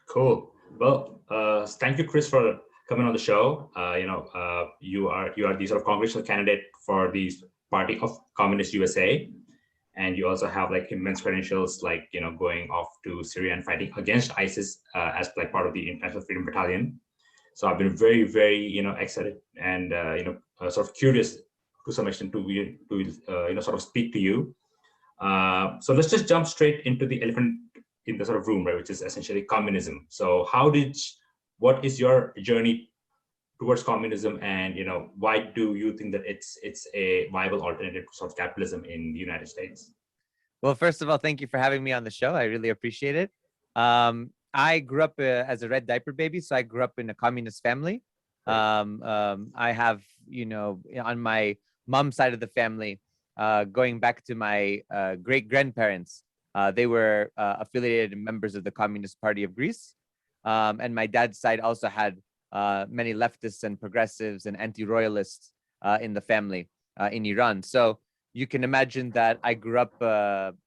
Cool. Well, thank you, Chris, for coming on the show. You are the sort of congressional candidate for the Party of Communist USA, and you also have like immense credentials, like going off to Syria and fighting against ISIS as like part of the International Freedom Battalion. So I've been very, very excited and sort of curious to some extent to sort of speak to you. So let's just jump straight into the elephant in the sort of room, right, which is essentially communism. So what is your journey towards communism, and why do you think that it's a viable alternative to sort of capitalism in the United States? Well, first of all, thank you for having me on the show. I really appreciate it. I grew up as a red diaper baby, so I grew up in a communist family. I have, on my mom's side of the family, going back to my great grandparents, they were affiliated members of the Communist Party of Greece. And my dad's side also had many leftists and progressives and anti-royalists in the family in Iran. So you can imagine that I grew up,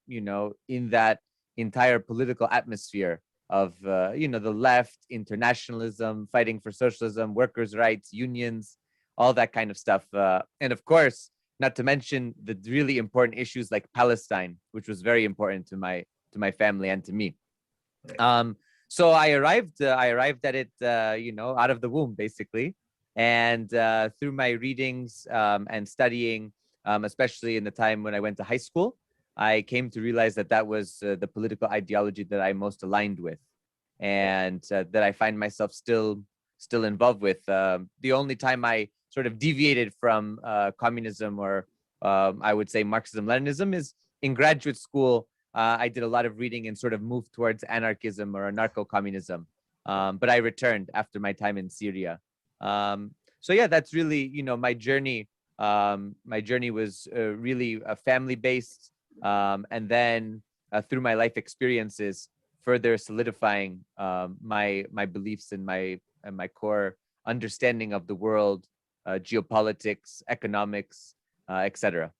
in that entire political atmosphere of, the left, internationalism, fighting for socialism, workers' rights, unions, all that kind of stuff. And of course, not to mention the really important issues like Palestine, which was very important to my family and to me. So I arrived at it, out of the womb, basically. And through my readings and studying, especially in the time when I went to high school, I came to realize that that was the political ideology that I most aligned with, and that I find myself still involved with. The only time I sort of deviated from communism, or I would say Marxism, Leninism, is in graduate school. I did a lot of reading and sort of moved towards anarchism or anarcho-communism. But I returned after my time in Syria. So yeah, that's really, my journey. My journey was really family-based, and then through my life experiences, further solidifying my beliefs and my core understanding of the world, geopolitics, economics, etc.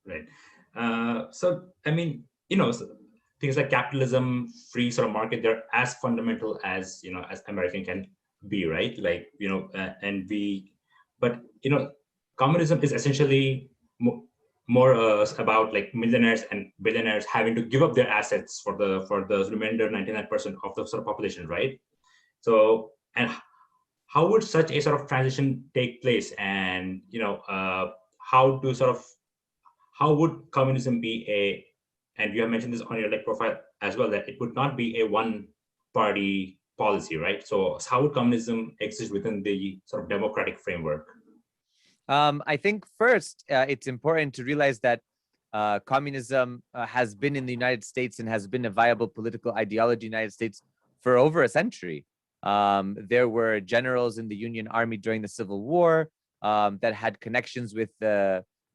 Right. So I mean, things like capitalism, free sort of market, they're as fundamental as as American can be, right? Like but communism is essentially more about like millionaires and billionaires having to give up their assets for the remainder 99% of the sort of population, right? So, and how would such a sort of transition take place, and how would communism be and you have mentioned this on your like profile as well, that it would not be a one party policy, right? So how would communism exist within the sort of democratic framework? I think first, it's important to realize that communism has been in the United States and has been a viable political ideology in the United States for over a century. There were generals in the Union Army during the Civil War that had connections with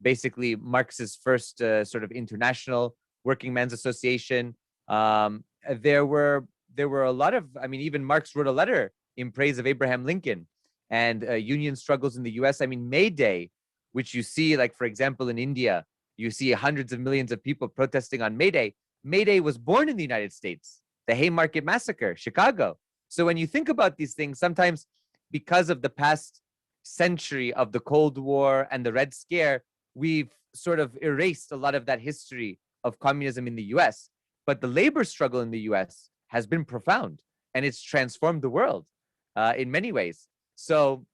basically Marx's first sort of international working men's association. There were a lot of, even Marx wrote a letter in praise of Abraham Lincoln and union struggles in the US. May Day, which you see, like, for example, in India, you see hundreds of millions of people protesting on May Day. May Day was born in the United States, the Haymarket Massacre, Chicago. So when you think about these things, sometimes because of the past century of the Cold War and the Red Scare, we've sort of erased a lot of that history of communism in the US. But the labor struggle in the US has been profound, and it's transformed the world in many ways. So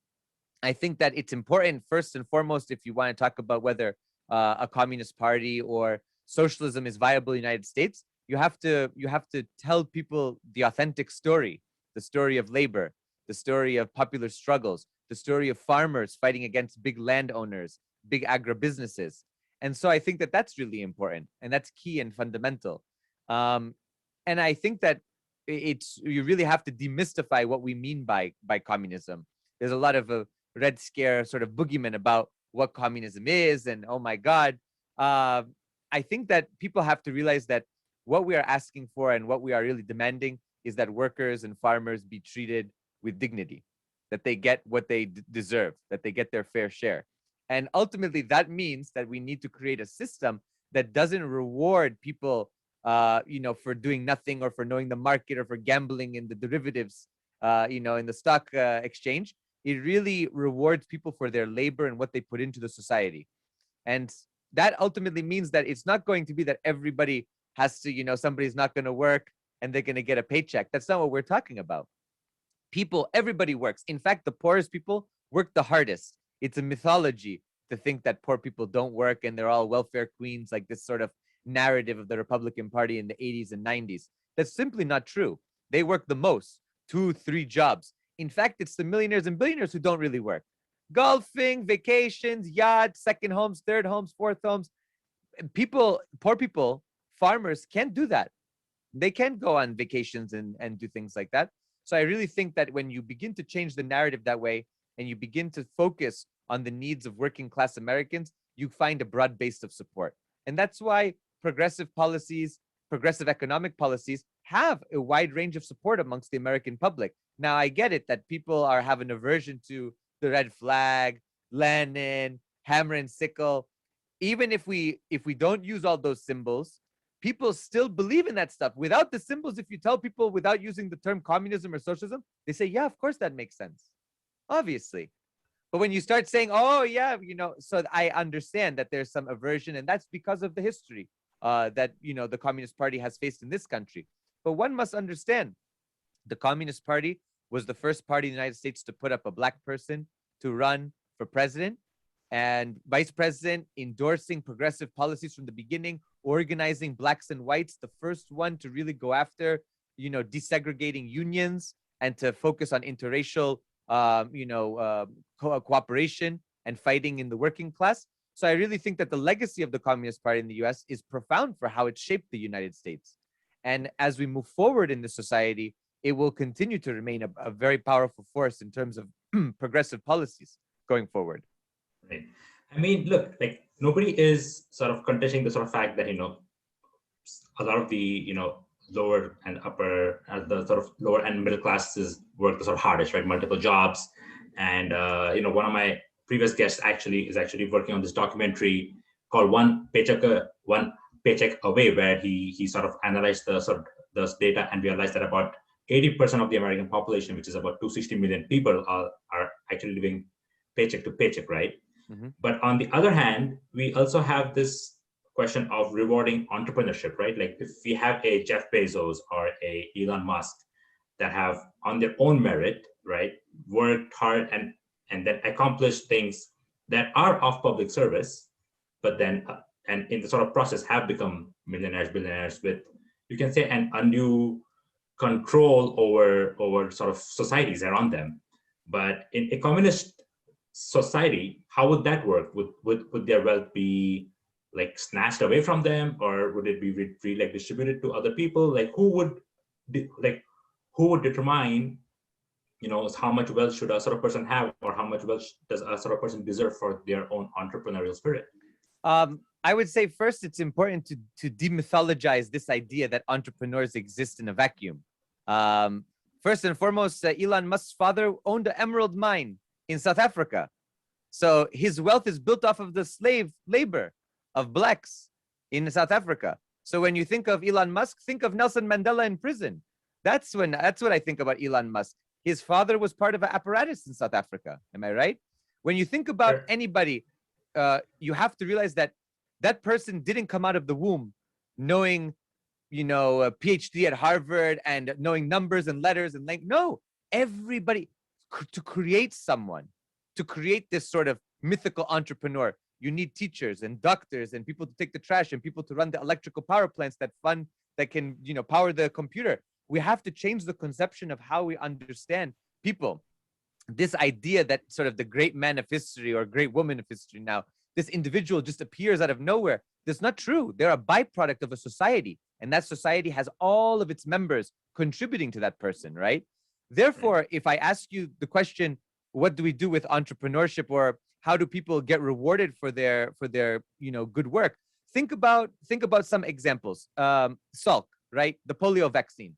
I think that it's important, first and foremost, if you want to talk about whether a communist party or socialism is viable in the United States, you have to tell people the authentic story, the story of labor, the story of popular struggles, the story of farmers fighting against big landowners, big agribusinesses. And so I think that that's really important, and that's key and fundamental. And I think that you really have to demystify what we mean by communism. There's a lot of Red Scare sort of boogeyman about what communism is, and oh my God. I think that people have to realize that what we are asking for and what we are really demanding is that workers and farmers be treated with dignity, that they get what they deserve, that they get their fair share. And ultimately, that means that we need to create a system that doesn't reward people for doing nothing or for knowing the market or for gambling in the derivatives, in the stock exchange. It really rewards people for their labor and what they put into the society. And that ultimately means that it's not going to be that everybody has to, somebody's not going to work and they're going to get a paycheck. That's not what we're talking about. People, everybody works. In fact, the poorest people work the hardest. It's a mythology to think that poor people don't work and they're all welfare queens, like this sort of narrative of the Republican Party in the 80s and 90s. That's simply not true. They work the most, 2-3 jobs. In fact, it's the millionaires and billionaires who don't really work. Golfing, vacations, yachts, second homes, third homes, fourth homes. People, poor people, farmers can't do that. They can't go on vacations and do things like that. So I really think that when you begin to change the narrative that way and you begin to focus on the needs of working class Americans, you find a broad base of support. And that's why progressive policies, progressive economic policies have a wide range of support amongst the American public. Now, I get it that people have an aversion to the red flag, Lenin, hammer and sickle. Even if we don't use all those symbols, people still believe in that stuff. Without the symbols, if you tell people without using the term communism or socialism, they say, yeah, of course that makes sense. Obviously. But when you start saying, oh, yeah, so I understand that there's some aversion, and that's because of the history that, the Communist Party has faced in this country. But one must understand the Communist Party was the first party in the United States to put up a black person to run for president and vice president, endorsing progressive policies from the beginning, organizing blacks and whites, the first one to really go after, desegregating unions and to focus on interracial, cooperation and fighting in the working class. So I really think that the legacy of the Communist Party in the US is profound for how it shaped the United States. And as we move forward in the society, it will continue to remain a very powerful force in terms of progressive policies going forward. Right. I mean, look, like nobody is sort of contesting the sort of fact that, a lot of the, lower and upper, the sort of lower and middle classes work the sort of hardest, right? Multiple jobs. And, one of my previous guests is actually working on this documentary called One Paycheck Away, where he sort of analyzed the data and realized that about 80% of the American population, which is about 260 million people, are actually living paycheck to paycheck, right? Mm-hmm. But on the other hand, we also have this question of rewarding entrepreneurship, right? Like if we have a Jeff Bezos or a Elon Musk that have on their own merit, right, worked hard and then accomplished things that are of public service, but then and in the sort of process have become millionaires, billionaires with, you can say, an undue control over sort of societies around them. But in a communist society, how would that work? Would their wealth be like snatched away from them, or would it be like distributed to other people? Like who would determine, how much wealth should a sort of person have, or how much wealth does a sort of person deserve for their own entrepreneurial spirit? I would say first, it's important to demythologize this idea that entrepreneurs exist in a vacuum. First and foremost, Elon Musk's father owned an emerald mine in South Africa. So his wealth is built off of the slave labor of blacks in South Africa. So when you think of Elon Musk, think of Nelson Mandela in prison. That's what I think about Elon Musk. His father was part of an apparatus in South Africa. Am I right? When you think about anybody, you have to realize that that person didn't come out of the womb knowing, a PhD at Harvard and knowing numbers and letters and like, no, everybody to create someone, to create this sort of mythical entrepreneur, you need teachers and doctors and people to take the trash and people to run the electrical power plants that can, power the computer. We have to change the conception of how we understand people. This idea that sort of the great man of history or great woman of history now, this individual just appears out of nowhere. That's not true. They're a byproduct of a society, and that society has all of its members contributing to that person, right? Therefore, if I ask you the question, what do we do with entrepreneurship, or how do people get rewarded for their good work? Think about some examples. Salk, right? The polio vaccine.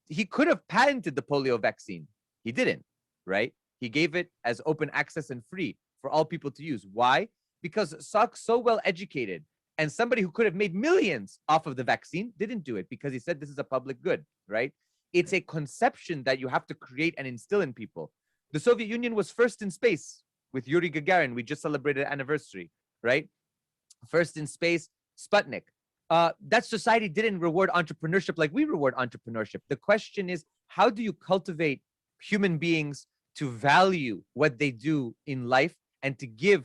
He could have patented the polio vaccine. He didn't, right? He gave it as open access and free for all people to use. Why? Because Salk's so well educated And somebody who could have made millions off of the vaccine didn't do it because he said this is a public good, right? It's a conception that you have to create and instill in people. The Soviet Union was first in space with Yuri Gagarin. We just celebrated anniversary, right? First in space, Sputnik. That society didn't reward entrepreneurship like we reward entrepreneurship. The question is, how do you cultivate human beings to value what they do in life and to give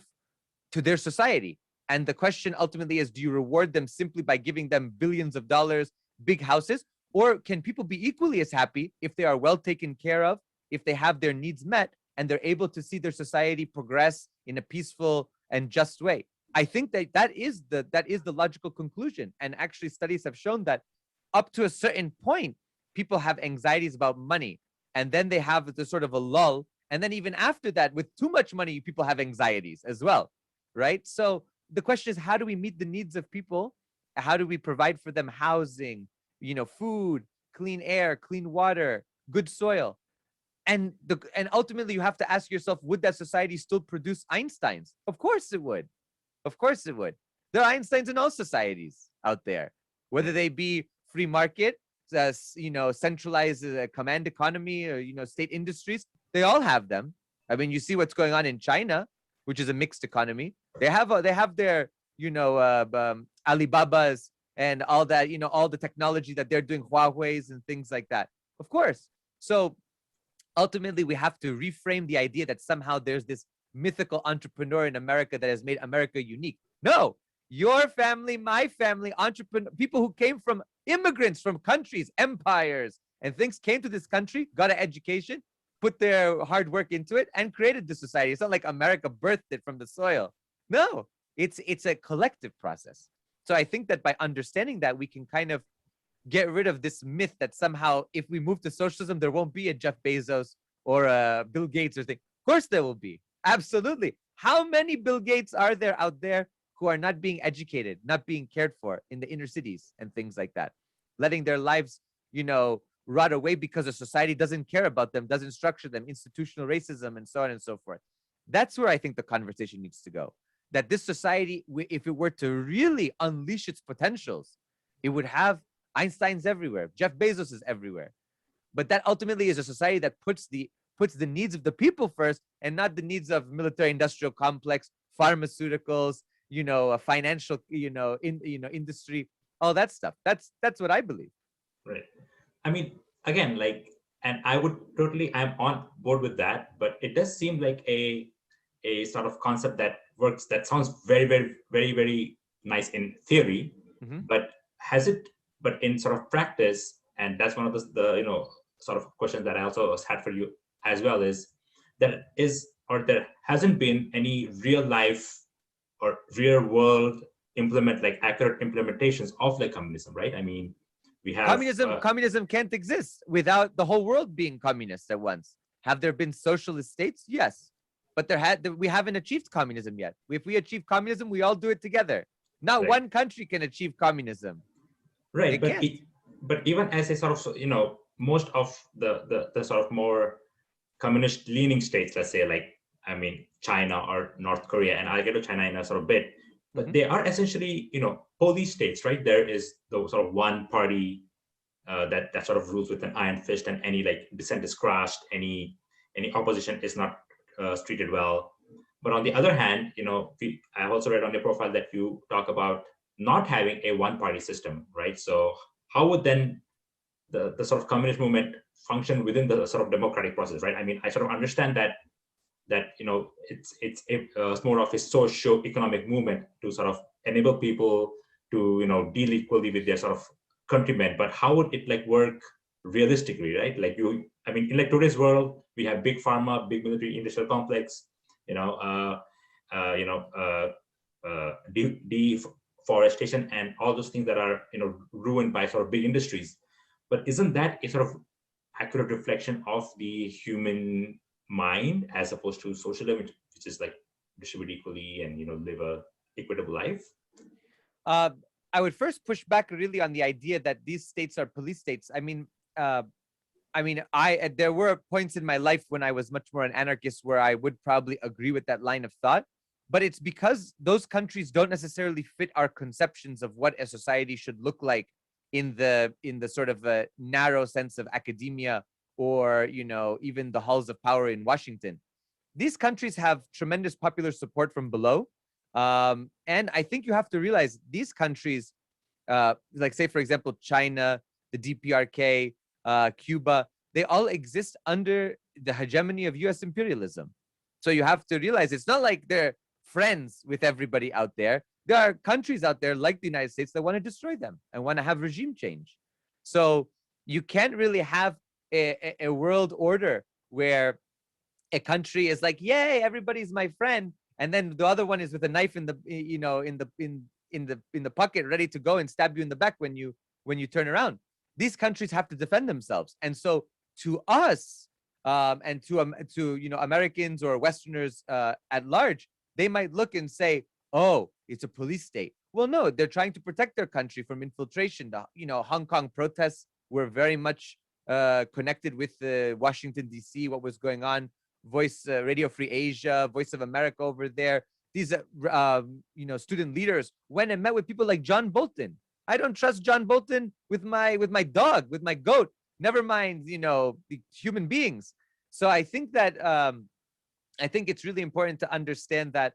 to their society? And the question ultimately is, do you reward them simply by giving them billions of dollars, big houses? Or can people be equally as happy if they are well taken care of, if they have their needs met, and they're able to see their society progress in a peaceful and just way? I think that is the logical conclusion. And actually studies have shown that up to a certain point, people have anxieties about money. And then they have the sort of a lull. And then even after that, with too much money, people have anxieties as well, right? So the question is, how do we meet the needs of people? How do we provide for them housing, food, clean air, clean water, good soil? And ultimately, you have to ask yourself, would that society still produce Einsteins? Of course it would. Of course it would. There are Einsteins in all societies out there, whether they be free market, centralized command economy, or state industries. They all have them. I mean, you see what's going on in China, which is a mixed economy. They have their Alibabas and all that, all the technology that they're doing, Huawei's and things like that. Of course. So ultimately, we have to reframe the idea that somehow there's this mythical entrepreneur in America that has made America unique. No, your family, my family, people who came from immigrants from countries, empires, and things came to this country, got an education, put their hard work into it, and created the society. It's not like America birthed it from the soil. No, it's a collective process. So I think that by understanding that, we can kind of get rid of this myth that somehow if we move to socialism, there won't be a Jeff Bezos or a Bill Gates or thing. Of course there will be. Absolutely. How many Bill Gates are there out there who are not being educated, not being cared for in the inner cities and things like that, letting their lives, rot away because the society doesn't care about them, doesn't structure them, institutional racism, and so on and so forth. That's where I think the conversation needs to go. That this society, if it were to really unleash its potentials, it would have Einstein's everywhere, Jeff Bezos is everywhere. But that ultimately is a society that puts the needs of the people first and not the needs of military-industrial complex, pharmaceuticals, a financial, industry, all that stuff. That's what I believe. Right. I mean, again, and I'm on board with that, but it does seem like a sort of concept that works, that sounds very, very, very, very nice in theory, but in sort of practice, and that's one of the sort of questions that I also had for you as well, is there hasn't been any real life or real world accurate implementations of communism, right? I mean, we have communism can't exist without the whole world being communist at once. Have there been socialist states? Yes, but we haven't achieved communism yet. If we achieve communism, we all do it together. Not one country can achieve communism. Right, but even as a sort of most of the sort of more communist leaning states, let's say China or North Korea, and I'll get to China in a sort of bit, but they are essentially police states, right? There is the sort of one party that sort of rules with an iron fist, and any dissent is crushed, any opposition is not treated well. But on the other hand, I've also read on your profile that you talk about not having a one-party system, right? So how would then the sort of communist movement function within the sort of democratic process, right? I mean, I sort of understand that it's more of a socio-economic movement to sort of enable people to deal equally with their sort of countrymen. But how would it work realistically, right? In today's world, we have big pharma, big military industrial complex, deforestation and all those things that are ruined by sort of big industries. But isn't that a sort of accurate reflection of the human mind as opposed to socialism, which is distribute equally and live a equitable life? I would first push back really on the idea that these states are police states. There were points in my life when I was much more an anarchist where I would probably agree with that line of thought. but it's because those countries don't necessarily fit our conceptions of what a society should look like in the sort of a narrow sense of academia, or even the halls of power in Washington. These countries have tremendous popular support from below, and I think you have to realize these countries, like say for example China, the DPRK, Cuba, they all exist under the hegemony of US imperialism. So you have to realize it's not like they're friends with everybody out there. There are countries out there like the United States that want to destroy them and want to have regime change. So you can't really have a world order where a country is like, yay, everybody's my friend, and then the other one is with a knife in the in the pocket, ready to go and stab you in the back when you turn around. These countries have to defend themselves, and so to us, and to Americans or Westerners at large, they might look and say, "Oh, it's a police state." Well, no, they're trying to protect their country from infiltration. The Hong Kong protests were very much connected with Washington D.C. What was going on? Voice Radio Free Asia, Voice of America over there. These student leaders went and met with people like John Bolton. I don't trust John Bolton with my dog, with my goat. Never mind, the human beings. So I think that I think it's really important to understand that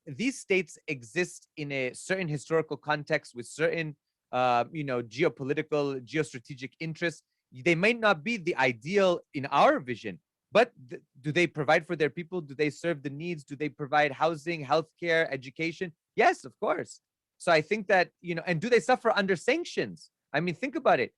these states exist in a certain historical context with certain geopolitical, geostrategic interests. They might not be the ideal in our vision, but do they provide for their people? Do they serve the needs? Do they provide housing, healthcare, education? Yes, of course. So I think that, and do they suffer under sanctions? I mean, think about it.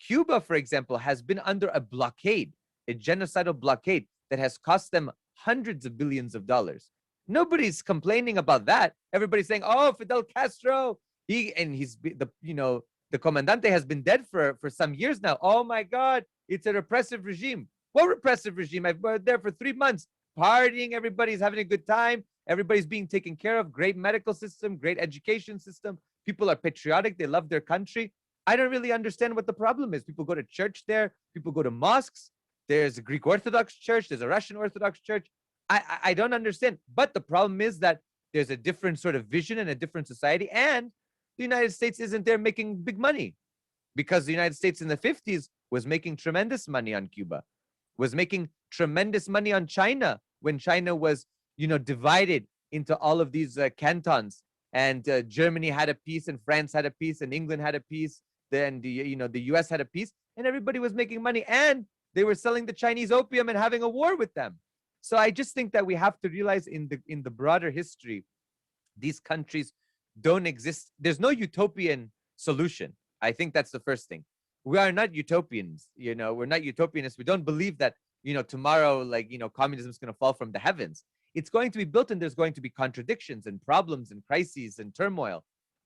Cuba, for example, has been under a blockade, a genocidal blockade that has cost them hundreds of billions of dollars. Nobody's complaining about that. Everybody's saying, "Oh, Fidel Castro, he's the comandante has been dead for some years now. Oh my God, it's a repressive regime." What repressive regime? I've been there for 3 months, partying. Everybody's having a good time. Everybody's being taken care of. Great medical system, great education system. People are patriotic. They love their country. I don't really understand what the problem is. People go to church there. People go to mosques. There's a Greek Orthodox church. There's a Russian Orthodox church. I don't understand. But the problem is that there's a different sort of vision and a different society. And the United States isn't there making big money, because the United States in the 50s was making tremendous money on Cuba, was making tremendous money on China when China was, divided into all of these cantons, and Germany had a piece, and France had a piece, and England had a piece, then the US had a piece, and everybody was making money, and they were selling the Chinese opium and having a war with them. So I just think that we have to realize in the broader history, these countries don't exist. There's no utopian solution. I think that's the first thing. We are not utopians, we're not utopianists. We don't believe that, tomorrow, communism is going to fall from the heavens. It's going to be built, and there's going to be contradictions and problems and crises and turmoil.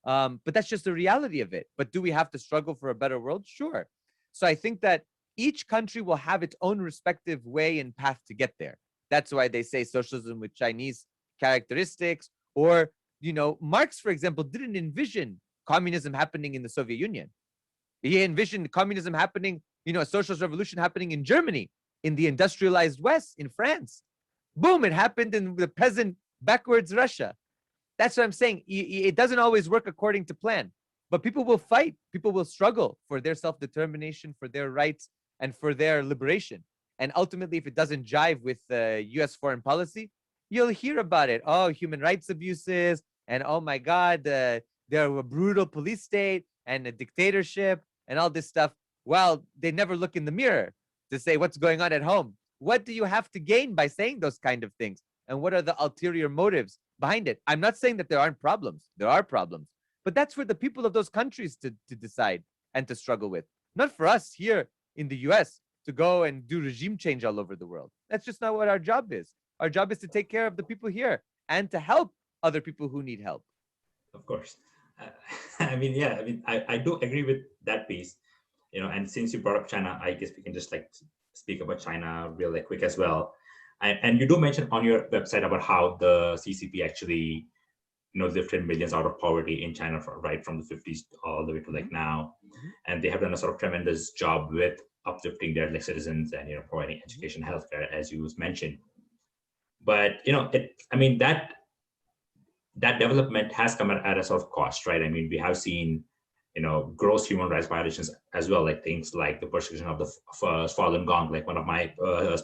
But that's just the reality of it. But do we have to struggle for a better world? Sure. So I think that each country will have its own respective way and path to get there. That's why they say socialism with Chinese characteristics, or, Marx, for example, didn't envision communism happening in the Soviet Union. He envisioned communism happening, a socialist revolution happening in Germany, in the industrialized West, in France. Boom, it happened in the peasant, backwards Russia. That's what I'm saying. It doesn't always work according to plan, but people will fight. People will struggle for their self-determination, for their rights, and for their liberation. And ultimately, if it doesn't jive with US foreign policy, you'll hear about it. Oh, human rights abuses, and oh my God, they're a brutal police state and a dictatorship and all this stuff. Well, they never look in the mirror to say what's going on at home. What do you have to gain by saying those kind of things? And what are the ulterior motives behind it? I'm not saying that there aren't problems. There are problems. But that's for the people of those countries to decide and to struggle with. Not for us here in the US to go and do regime change all over the world. That's just not what our job is. Our job is to take care of the people here and to help other people who need help. Of course. I do agree with that piece, and since you brought up China, I guess we can just speak about China really quick as well. And you do mention on your website about how the CCP actually, lifted millions out of poverty in China right from the 50s all the way to now. And they have done a sort of tremendous job with uplifting their citizens and, providing education, healthcare, as you mentioned. But, that that development has come at a sort of cost, right? I mean, we have seen, gross human rights violations as well, like things like the persecution of the Falun Gong. Like one of my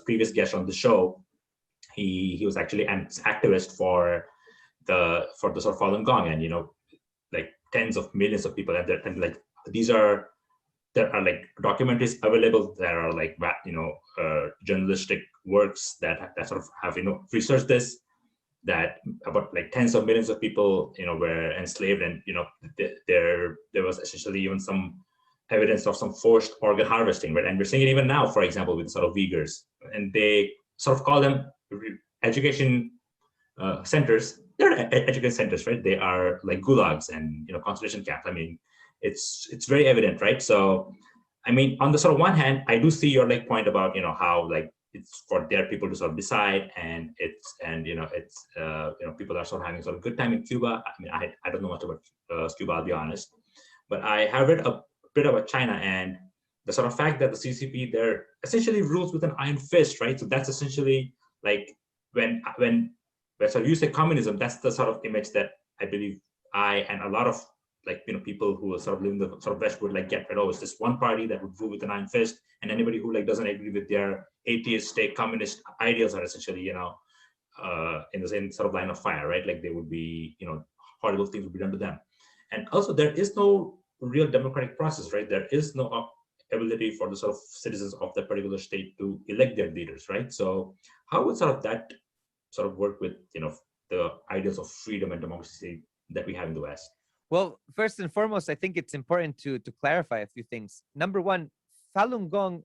previous guests on the show, he was actually an activist for the sort of Falun Gong, and like tens of millions of people, and like there are like documentaries available. There are like journalistic works that sort of have researched this, that about like tens of millions of people were enslaved, and there was essentially even some evidence of some forced organ harvesting, right? And we're seeing it even now, for example, with sort of Uyghurs, and they sort of call them education centers. They're education centers, right? They are like gulags and concentration camps. I mean, it's very evident, right? So I mean, on the sort of one hand, I do see your like point about how like it's for their people to sort of decide, and people are sort of having sort of good time in Cuba. I mean, I don't know much about Cuba, I'll be honest, but I have read a bit about China, and the sort of fact that the CCP there essentially rules with an iron fist, right? So that's essentially like when sort of you say communism, that's the sort of image that I believe I and a lot of like people who are sort of living the sort of West would like get rid of. It's this one party that would rule with an iron fist, and anybody who like doesn't agree with their atheistic communist ideals are essentially in the same sort of line of fire, right? Like they would be horrible things would be done to them. And also there is no real democratic process, right? There is no ability for the sort of citizens of that particular state to elect their leaders, right? So how would sort of that sort of work with the ideals of freedom and democracy that we have in the West? Well, first and foremost, I think it's important to clarify a few things. Number one, Falun Gong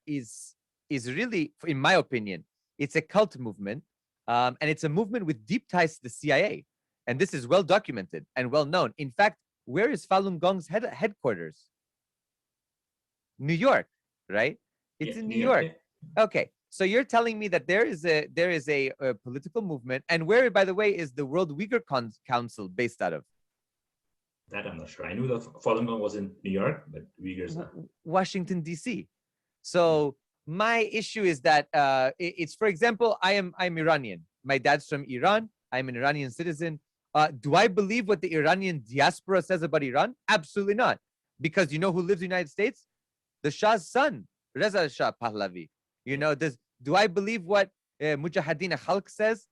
is really, in my opinion, it's a cult movement, and it's a movement with deep ties to the CIA, and this is well documented and well known. In fact, where is Falun Gong's headquarters? New York, right? It's in New York. Yeah. Okay, so you're telling me that there is a political movement, and where, by the way, is the World Uyghur Council based out of? That I'm not sure. I knew that Falun Gong was in New York, but Uyghurs not. Washington, D.C. So my issue is that it's, for example, I'm Iranian. My dad's from Iran. I'm an Iranian citizen. Do I believe what the Iranian diaspora says about Iran? Absolutely not. Because you know who lives in the United States? The Shah's son, Reza Shah Pahlavi. Do I believe what Mujahideen Khalq says?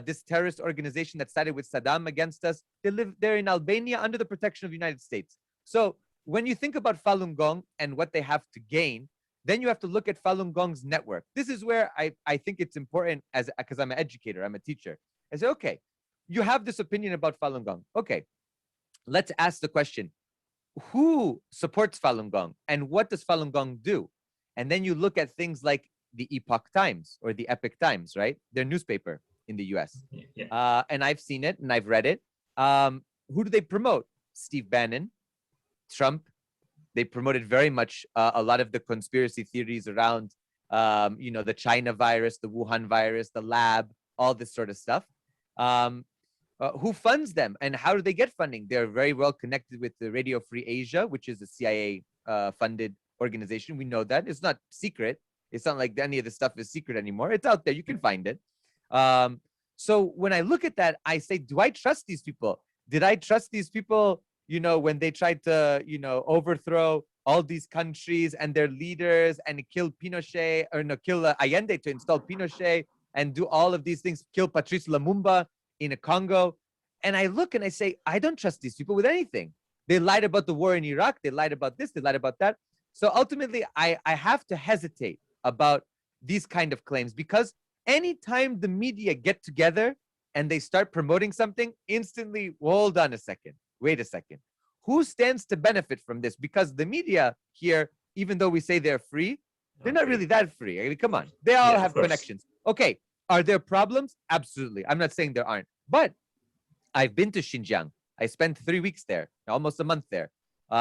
This terrorist organization that sided with Saddam against us, they're in Albania under the protection of the United States. So when you think about Falun Gong and what they have to gain, then you have to look at Falun Gong's network. This is where I think it's important, because I'm an educator, I'm a teacher. I say, okay, you have this opinion about Falun Gong. Okay, let's ask the question, who supports Falun Gong and what does Falun Gong do? And then you look at things like the Epoch Times or the Epic Times, right? Their newspaper in the US. Yeah. And I've seen it and I've read it. Who do they promote? Steve Bannon, Trump. They promoted very much a lot of the conspiracy theories around, the China virus, the Wuhan virus, the lab, all this sort of stuff. Who funds them and how do they get funding? They're very well connected with the Radio Free Asia, which is a CIA funded organization. We know that. It's not secret. It's not like any of the stuff is secret anymore. It's out there. You can find it. So when I look at that, I say, do I trust these people? Did I trust these people, when they tried to, overthrow all these countries and their leaders and kill Pinochet, or no, kill Allende to install Pinochet and do all of these things, kill Patrice Lumumba in Congo? And I look and I say, I don't trust these people with anything. They lied about the war in Iraq. They lied about this. They lied about that. So ultimately, I have to hesitate about these kind of claims, because anytime the media get together and they start promoting something, instantly, hold on a second, wait a second. Who stands to benefit from this? Because the media here, even though we say they're free, they're not really that free. I mean, come on, they all have connections. Okay, are there problems? Absolutely. I'm not saying there aren't, but I've been to Xinjiang. I spent 3 weeks there, almost a month there,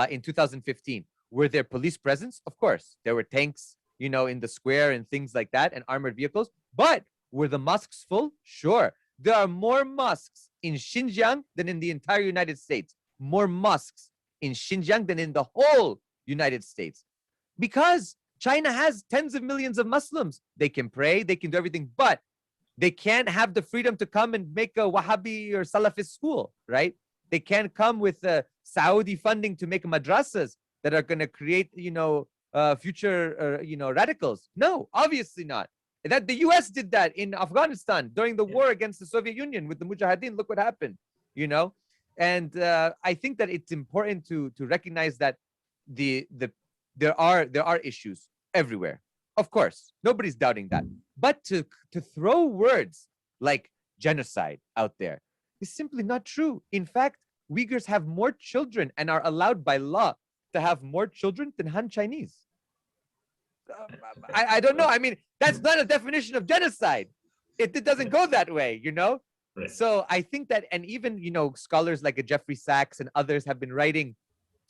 in 2015. Were there police presence? Of course. There were tanks, in the square and things like that, and armored vehicles. But were the mosques full? Sure. There are more mosques in Xinjiang than in the entire United States. More mosques in Xinjiang than in the whole United States. Because China has tens of millions of Muslims. They can pray, they can do everything. But They can't have the freedom to come and make a Wahhabi or Salafist school, right? They can't come with Saudi funding to make madrasas that are going to create, future, radicals. No, obviously not. That the U.S. did that in Afghanistan during the war against the Soviet Union with the Mujahideen. Look what happened, And I think that it's important to recognize that there are issues everywhere. Of course, nobody's doubting that. But to throw words like genocide out there is simply not true. In fact, Uyghurs have more children and are allowed by law to have more children than Han Chinese. I don't know. I mean, that's not a definition of genocide. It doesn't go that way, Right. So I think that, and even, scholars like Jeffrey Sachs and others have been writing,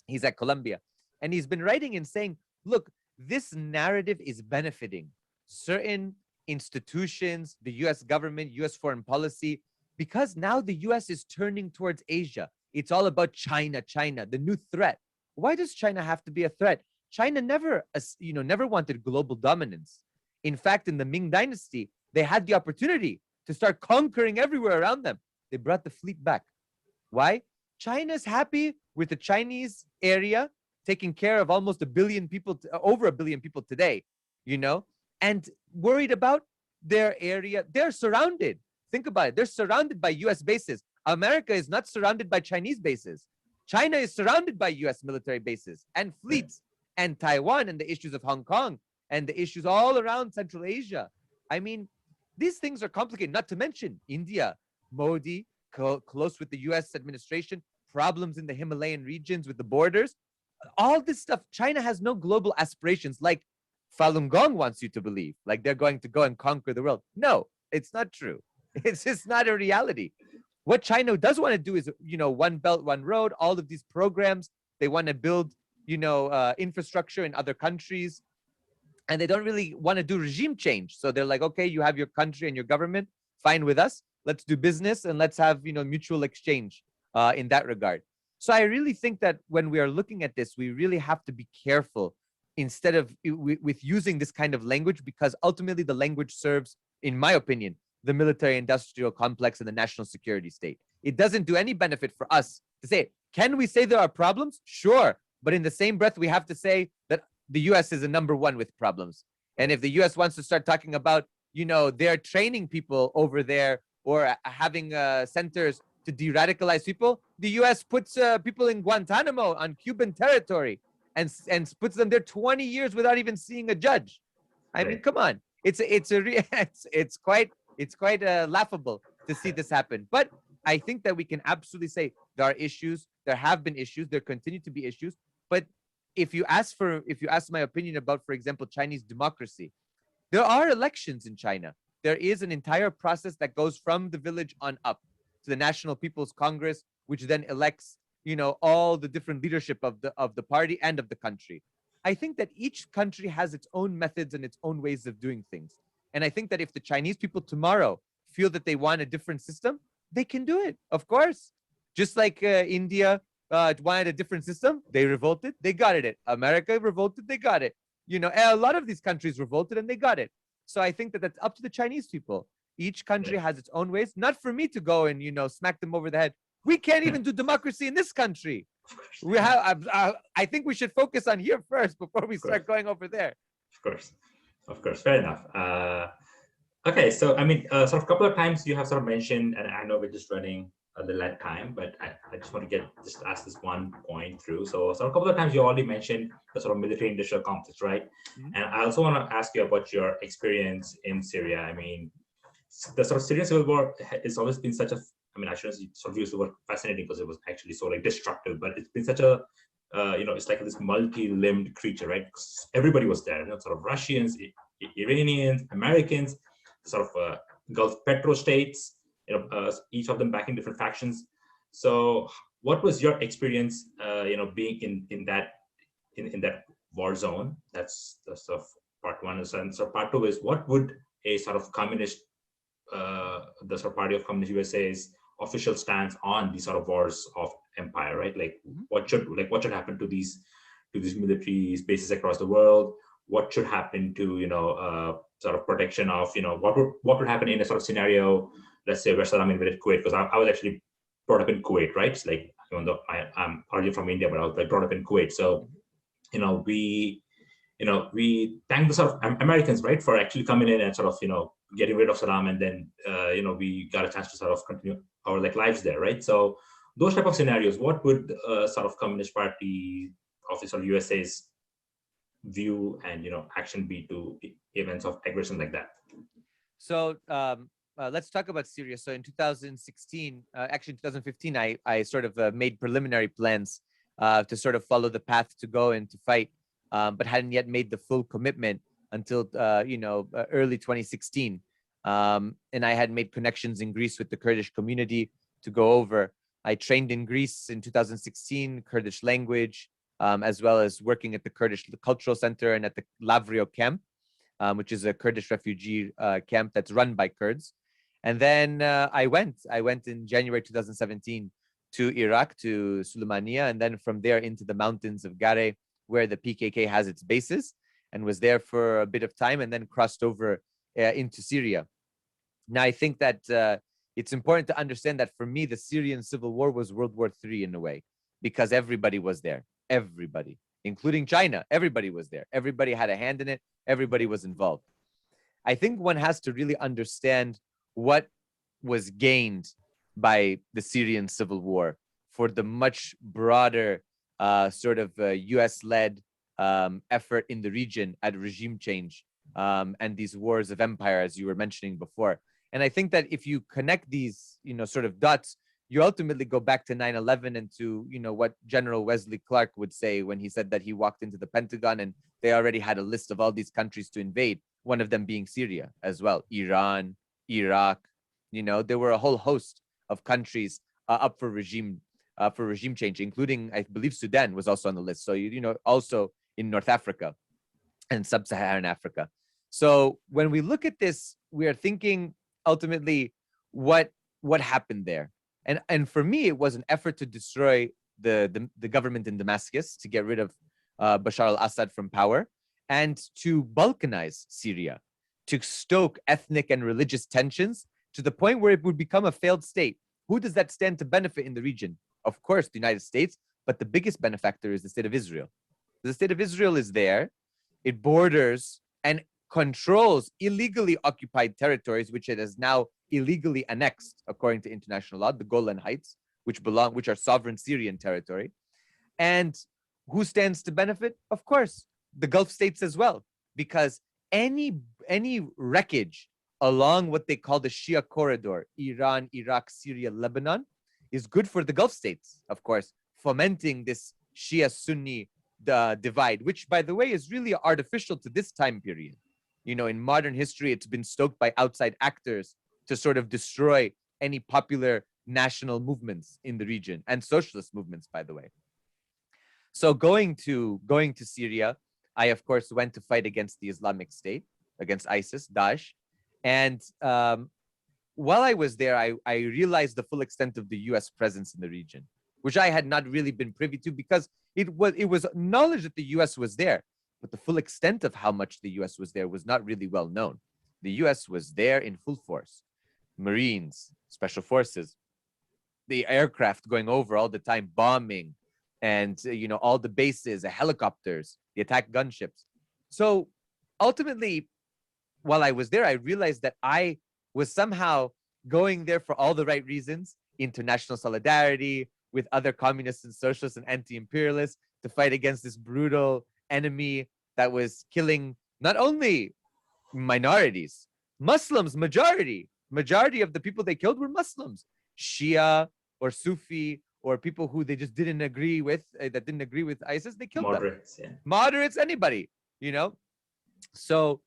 he's at Columbia, and he's been writing and saying, look, this narrative is benefiting certain institutions, the US government, US foreign policy, because now the US is turning towards Asia. It's all about China, the new threat. Why does China have to be a threat? China never wanted global dominance. In fact, in the Ming Dynasty, they had the opportunity to start conquering everywhere around them. They brought the fleet back. Why? China's happy with the Chinese area taking care of almost 1 billion people, over 1 billion people today, and worried about their area. They're surrounded. Think about it. They're surrounded by US bases. America is not surrounded by Chinese bases. China is surrounded by US military bases and fleets, and Taiwan and the issues of Hong Kong and the issues all around Central Asia. I mean, these things are complicated, not to mention India, Modi, close with the US administration, problems in the Himalayan regions with the borders. All this stuff, China has no global aspirations like Falun Gong wants you to believe, like they're going to go and conquer the world. No, it's not true. It's just not a reality. What China does want to do is, one belt, one road, all of these programs. They want to build, infrastructure in other countries. And they don't really want to do regime change. So they're like, okay, you have your country and your government, fine with us. Let's do business and let's have, mutual exchange in that regard. So I really think that when we are looking at this, we really have to be careful instead of with using this kind of language, because ultimately the language serves, in my opinion, the military-industrial complex and the national security state. It doesn't do any benefit for us to say, can we say there are problems? Sure. But in the same breath, we have to say that the US is a number one with problems. And if the US wants to start talking about, they're training people over there or having centers to de-radicalize people, the US puts people in Guantanamo on Cuban territory and puts them there 20 years without even seeing a judge. I mean, come on. It's quite laughable to see this happen. But I think that we can absolutely say there are issues, there have been issues, there continue to be issues. But if you ask my opinion about, for example, Chinese democracy, there are elections in China. There is an entire process that goes from the village on up to the National People's Congress, which then elects, all the different leadership of the party and of the country. I think that each country has its own methods and its own ways of doing things. And I think that if the Chinese people tomorrow feel that they want a different system, they can do it, of course. Just like India wanted a different system, they revolted, they got it. America revolted, they got it. A lot of these countries revolted and they got it. So I think that that's up to the Chinese people. Each country has its own ways. Not for me to go and, smack them over the head. We can't even do democracy in this country. We have. I think we should focus on here first before we start going over there. Of course. Fair enough. Okay, so I mean, sort of a couple of times you have sort of mentioned, and I know we're just running the led time, but I just want to ask this one point through. So a couple of times you already mentioned the sort of military-industrial complex, right? Mm-hmm. And I also want to ask you about your experience in Syria. I mean, the sort of Syrian civil war has always been such a, I mean, I shouldn't sort of use the word fascinating because it was actually so like destructive, but it's been such a, it's like this multi-limbed creature, right? Everybody was there, sort of Russians, Iranians, Americans, sort of Gulf petro-states, each of them backing different factions. So what was your experience, being in that war zone? That's the sort of part one. And so part two is, what would a sort of communist, the sort of Party of Communist USA's official stance on these sort of wars of empire, right? Like what should happen to these military bases across the world? what should happen to, sort of protection of, what would happen in a sort of scenario, let's say where Saddam invaded Kuwait, because I was actually brought up in Kuwait, right? It's like, even though I'm originally from India, but I was like brought up in Kuwait. So, we thank the sort of Americans, right, for actually coming in and sort of, getting rid of Saddam, and then, we got a chance to sort of continue our like lives there, right? So those type of scenarios, what would sort of Communist Party of the sort of USA's view and, action be to events of aggression like that? So let's talk about Syria. So in 2016, actually 2015, I sort of made preliminary plans to sort of follow the path to go and to fight, but hadn't yet made the full commitment until early 2016. And I had made connections in Greece with the Kurdish community to go over. I trained in Greece in 2016, Kurdish language, as well as working at the Kurdish Cultural Center and at the Lavrio camp, which is a Kurdish refugee camp that's run by Kurds. And then I went in January 2017 to Iraq, to Suleimania, and then from there into the mountains of Gare, where the PKK has its bases, and was there for a bit of time, and then crossed over into Syria. Now, I think that it's important to understand that for me, the Syrian civil war was World War III in a way, because everybody was there, everybody, including China, everybody was there. Everybody had a hand in it. Everybody was involved. I think one has to really understand what was gained by the Syrian civil war for the much broader sort of US-led effort in the region at regime change and these wars of empire, as you were mentioning before. And I think that if you connect these, sort of dots, you ultimately go back to 9/11 and to, what General Wesley Clark would say when he said that he walked into the Pentagon and they already had a list of all these countries to invade, one of them being Syria as well, Iran, Iraq. There were a whole host of countries up for regime change, including, I believe, Sudan was also on the list. So, also in North Africa and sub-Saharan Africa. So when we look at this, we are thinking ultimately what happened there. And for me, it was an effort to destroy the government in Damascus, to get rid of Bashar al-Assad from power, and to balkanize Syria, to stoke ethnic and religious tensions to the point where it would become a failed state. Who does that stand to benefit in the region? Of course, the United States, but the biggest benefactor is the state of Israel. The state of Israel is there. It borders and controls illegally occupied territories, which it has now illegally annexed, according to international law, the Golan Heights, which are sovereign Syrian territory. And who stands to benefit? Of course, the Gulf states as well, because any wreckage along what they call the Shia corridor, Iran, Iraq, Syria, Lebanon, is good for the Gulf states, of course, fomenting this Shia-Sunni divide, which, by the way, is really artificial to this time period. In modern history, it's been stoked by outside actors to sort of destroy any popular national movements in the region, and socialist movements, by the way. So going to Syria, I, of course, went to fight against the Islamic State, against ISIS, Daesh. And while I was there, I realized the full extent of the US presence in the region, which I had not really been privy to, because it was knowledge that the US was there, but the full extent of how much the US was there was not really well known. The US was there in full force. Marines, special forces, the aircraft going over all the time, bombing, and all the bases, the helicopters, the attack gunships. So ultimately, while I was there, I realized that I was somehow going there for all the right reasons: international solidarity with other communists and socialists and anti-imperialists, to fight against this brutal enemy that was killing not only minorities, Muslims, majority of the people they killed were Muslims, Shia or Sufi, or people who they just didn't agree with, that didn't agree with ISIS, they killed Moderates, them. Yeah. Moderates, anybody, So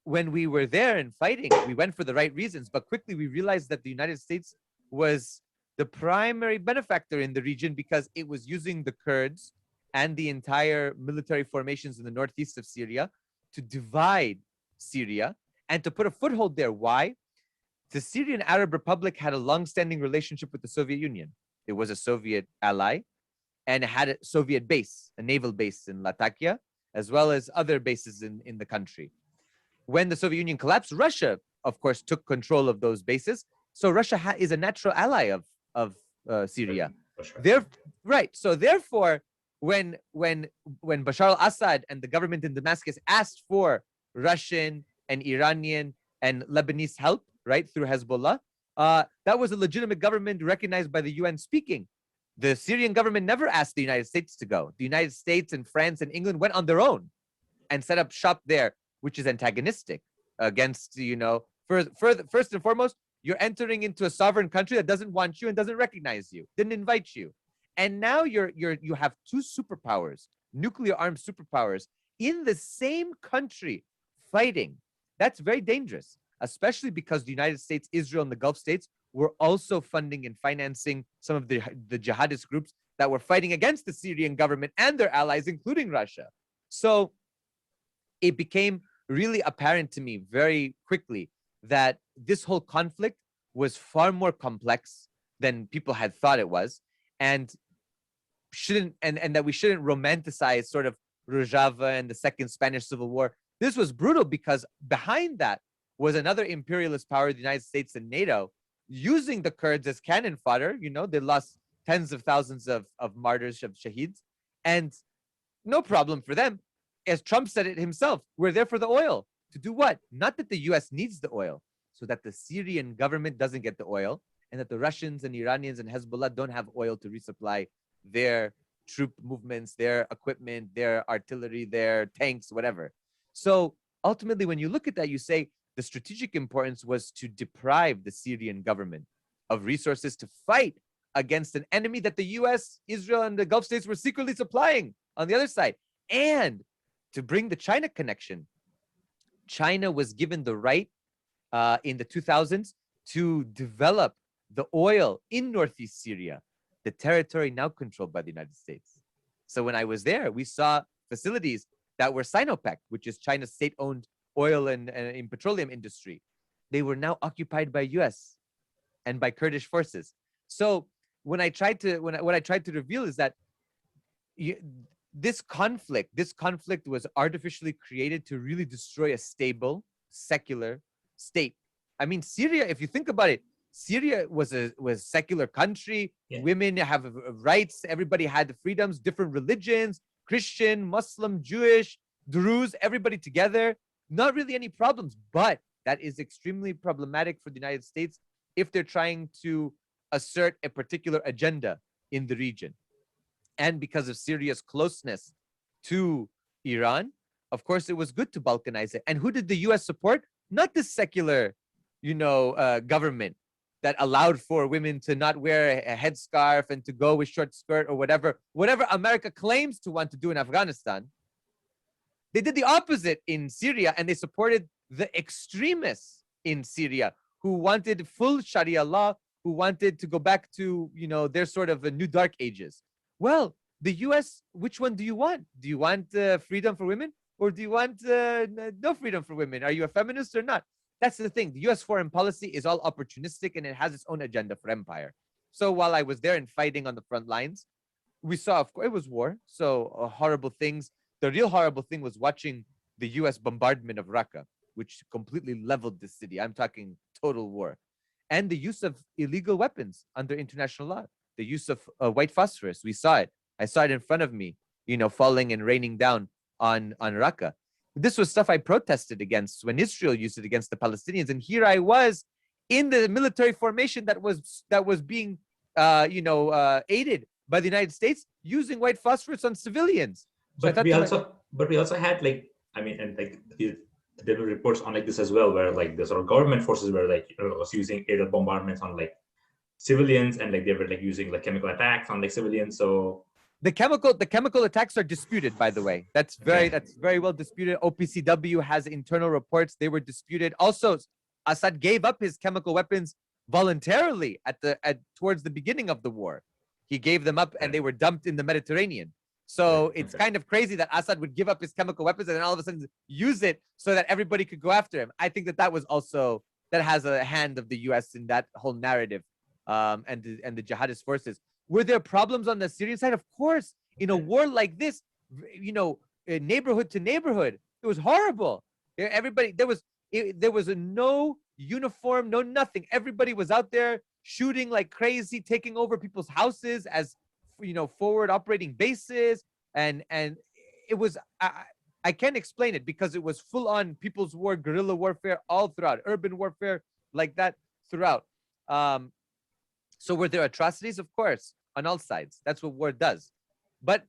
when we were there and fighting, we went for the right reasons, but quickly we realized that the United States was the primary benefactor in the region, because it was using the Kurds and the entire military formations in the northeast of Syria to divide Syria and to put a foothold there. Why? The Syrian Arab Republic had a long-standing relationship with the Soviet Union. It was a Soviet ally, and it had a Soviet base, a naval base in Latakia, as well as other bases in the country. When the Soviet Union collapsed, Russia, of course, took control of those bases. So Russia is a natural ally of Syria. Right. So therefore, when Bashar al-Assad and the government in Damascus asked for Russian and Iranian and Lebanese help, right, through Hezbollah, that was a legitimate government recognized by the UN speaking. The Syrian government never asked the United States to go. The United States and France and England went on their own and set up shop there, which is antagonistic against, first and foremost, you're entering into a sovereign country that doesn't want you and doesn't recognize you, didn't invite you. And now you have two superpowers, nuclear armed superpowers in the same country fighting. That's very dangerous, especially because the United States, Israel, and the Gulf states were also funding and financing some of the jihadist groups that were fighting against the Syrian government and their allies, including Russia. So it became really apparent to me very quickly that this whole conflict was far more complex than people had thought it was, and that we shouldn't romanticize sort of Rojava and the Second Spanish Civil War. This was brutal because behind that was another imperialist power, the United States and NATO, using the Kurds as cannon fodder. They lost tens of thousands of martyrs, of shaheeds, and no problem for them. As Trump said it himself, we're there for the oil. To do what? Not that the US needs the oil, so that the Syrian government doesn't get the oil, and that the Russians and Iranians and Hezbollah don't have oil to resupply their troop movements, their equipment, their artillery, their tanks, whatever. So ultimately, when you look at that, you say the strategic importance was to deprive the Syrian government of resources to fight against an enemy that the US, Israel, and the Gulf states were secretly supplying on the other side. And to bring the China connection, China was given the right in the 2000s to develop the oil in Northeast Syria, the territory now controlled by the United States. So when I was there, we saw facilities that were Sinopec, which is China's state-owned oil and petroleum industry. They were now occupied by US and by Kurdish forces. So when I tried to what I tried to reveal is that this conflict was artificially created to really destroy a stable, secular state. I mean, Syria, if you think about it, Syria was a secular country. Yeah. Women have rights. Everybody had freedoms, different religions, Christian, Muslim, Jewish, Druze, everybody together. Not really any problems, but that is extremely problematic for the United States if they're trying to assert a particular agenda in the region. And because of Syria's closeness to Iran, of course, it was good to balkanize it. And who did the US support? Not the secular, government that allowed for women to not wear a headscarf and to go with short skirt or whatever America claims to want to do in Afghanistan. They did the opposite in Syria, and they supported the extremists in Syria who wanted full Sharia law, who wanted to go back to, their sort of a new dark ages. Well, the US, which one do you want? Do you want freedom for women, or do you want no freedom for women? Are you a feminist or not? That's the thing. The US foreign policy is all opportunistic, and it has its own agenda for empire. So while I was there and fighting on the front lines, we saw, of course, it was war. So horrible things. The real horrible thing was watching the US bombardment of Raqqa, which completely leveled the city. I'm talking total war. And the use of illegal weapons under international law. The use of white phosphorus. We saw it. I saw it in front of me, falling and raining down on Raqqa. This was stuff I protested against when Israel used it against the Palestinians. And here I was in the military formation that was being, aided by the United States using white phosphorus on civilians. So but we also had there were reports on this as well, where the sort of government forces were was using aerial bombardments on civilians, and they were using chemical attacks on civilians. So the chemical attacks are disputed, by the way. That's very well disputed. OPCW has internal reports. They were disputed. Also, Assad gave up his chemical weapons voluntarily towards the beginning of the war. He gave them up, and they were dumped in the Mediterranean. So it's kind of crazy that Assad would give up his chemical weapons and then all of a sudden use it so that everybody could go after him. I think that was also, that has a hand of the US in that whole narrative, and the jihadist forces. Were there problems on the Syrian side? Of course. In a war like this, neighborhood to neighborhood. It was horrible. Everybody, there was no uniform, no nothing. Everybody was out there shooting like crazy, taking over people's houses as, forward operating bases. And it was, I can't explain it because it was full on people's war, guerrilla warfare all throughout, urban warfare like that throughout. So were there atrocities? Of course, on all sides. That's what war does. But,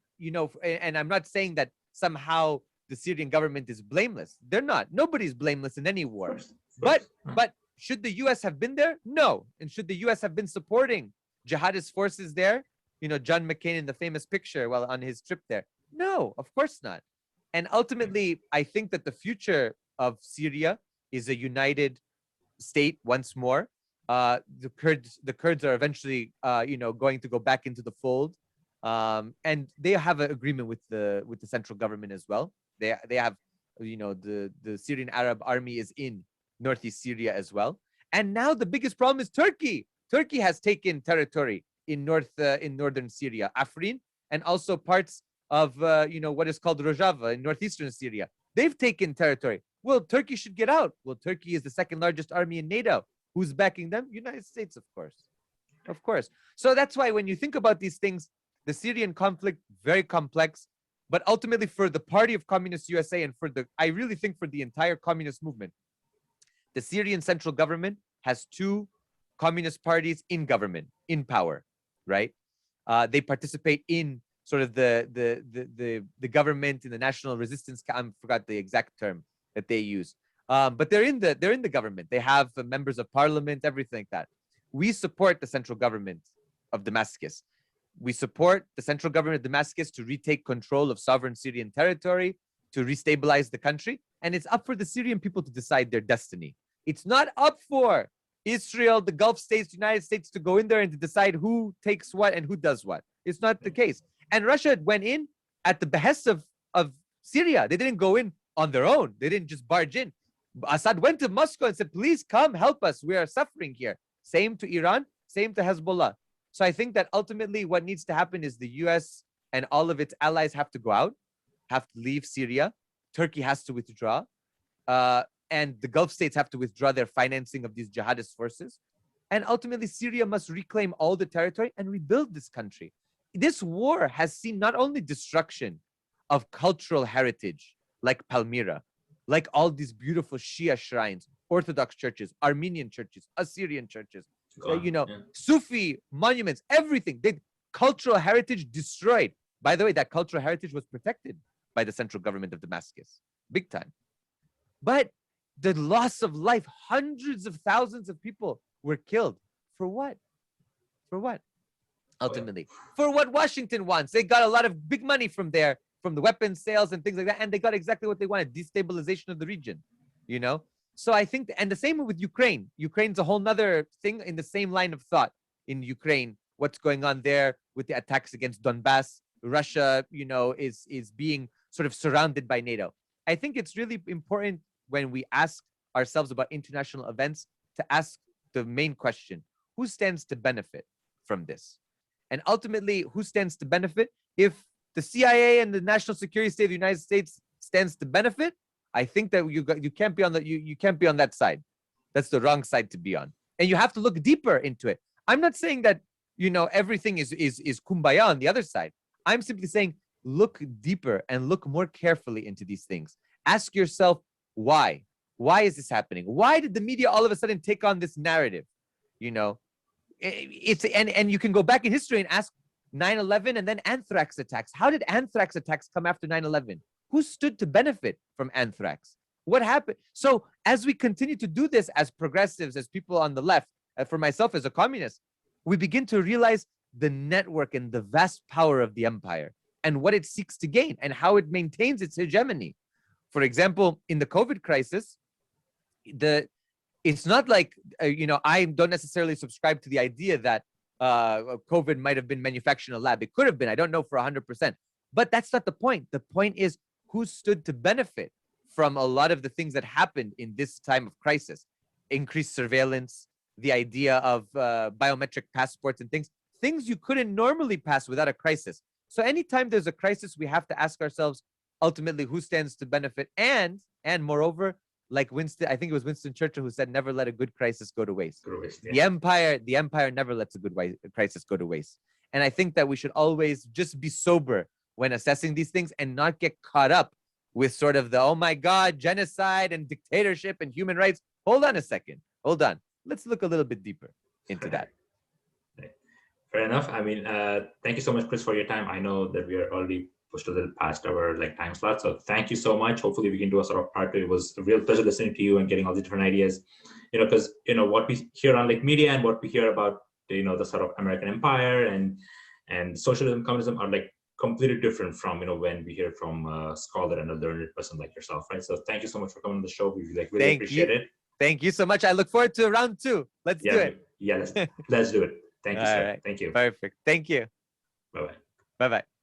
and I'm not saying that somehow the Syrian government is blameless. They're not. Nobody's blameless in any war. But should the U.S. have been there? No. And should the U.S. have been supporting jihadist forces there? John McCain in the famous picture while on his trip there. No, of course not. And ultimately, I think that the future of Syria is a united state once more. The Kurds are eventually, going to go back into the fold, and they have an agreement with the central government as well. They have, the Syrian Arab army is in northeast Syria as well. And now the biggest problem is Turkey. Turkey has taken territory in northern Syria, Afrin, and also parts of what is called Rojava in northeastern Syria. They've taken territory. Well, Turkey should get out. Well, Turkey is the second largest army in NATO. Who's backing them? United States, of course. Of course. So that's why when you think about these things, the Syrian conflict, very complex, but ultimately for the Party of Communist USA and I really think for the entire communist movement, the Syrian central government has two communist parties in government, in power, right? They participate in sort of the government in the national resistance. I forgot the exact term that they use. But they're in the government. They have members of parliament, everything like that. We support the central government of Damascus. We support the central government of Damascus to retake control of sovereign Syrian territory, to restabilize the country. And it's up for the Syrian people to decide their destiny. It's not up for Israel, the Gulf states, the United States to go in there and to decide who takes what and who does what. It's not the case. And Russia went in at the behest of Syria. They didn't go in on their own. They didn't just barge in. Assad went to Moscow and said, please come help us. We are suffering here. Same to Iran, same to Hezbollah. So I think that ultimately what needs to happen is the US and all of its allies have to go out, have to leave Syria. Turkey has to withdraw. And the Gulf states have to withdraw their financing of these jihadist forces. And ultimately, Syria must reclaim all the territory and rebuild this country. This war has seen not only destruction of cultural heritage, like Palmyra, like all these beautiful Shia shrines, Orthodox churches, Armenian churches, Assyrian churches, Sufi monuments, everything. Cultural heritage destroyed. By the way, that cultural heritage was protected by the central government of Damascus, big time. But the loss of life, hundreds of thousands of people were killed. For what? For what? Ultimately, for what Washington wants. They got a lot of big money from there, from the weapons sales and things like that, and they got exactly what they wanted: destabilization of the region. So I think, and the same with Ukraine. Ukraine's a whole nother thing in the same line of thought. In Ukraine, what's going on there with the attacks against Donbass? Russia, is being sort of surrounded by NATO. I think it's really important when we ask ourselves about international events to ask the main question: who stands to benefit from this? And ultimately, who stands to benefit? If the CIA and the national security state of the United States stands to benefit, I think that you can't be on you can't be on that side. That's the wrong side to be on. And you have to look deeper into it. I'm not saying that everything is kumbaya on the other side. I'm simply saying look deeper and look more carefully into these things. Ask yourself why. Why is this happening? Why did the media all of a sudden take on this narrative? It's and you can go back in history and ask 9/11 and then anthrax attacks. How did anthrax attacks come after 9/11? Who stood to benefit from anthrax? What happened? So as we continue to do this as progressives, as people on the left, for myself as a communist, we begin to realize the network and the vast power of the empire and what it seeks to gain and how it maintains its hegemony. For example, in the COVID crisis, it's not like, I don't necessarily subscribe to the idea that COVID might have been manufactured in a lab. It could have been. I don't know for 100%. But that's not the point. The point is who stood to benefit from a lot of the things that happened in this time of crisis. Increased surveillance, the idea of biometric passports and things you couldn't normally pass without a crisis. So anytime there's a crisis, we have to ask ourselves, ultimately who stands to benefit, and moreover, like I think it was Winston Churchill who said, never let a good crisis go to waste. The empire never lets a good crisis go to waste. And I think that we should always just be sober when assessing these things and not get caught up with sort of the, oh my God, genocide and dictatorship and human rights. Hold on a second. Hold on. Let's look a little bit deeper into that. Fair enough. I mean, thank you so much, Chris, for your time. I know that we are already pushed a little past our time slot. So thank you so much. Hopefully we can do a sort of part two. It was a real pleasure listening to you and getting all the different ideas, because, what we hear on media and what we hear about, the sort of American empire and socialism, communism are completely different from, when we hear from a scholar and a learned person like yourself, right? So thank you so much for coming on the show. We really appreciate it. Thank you so much. I look forward to round 2. Let's do it. Yeah, let's do it. Thank you, sir. Right. Thank you. Perfect. Thank you. Bye-bye. Bye-bye.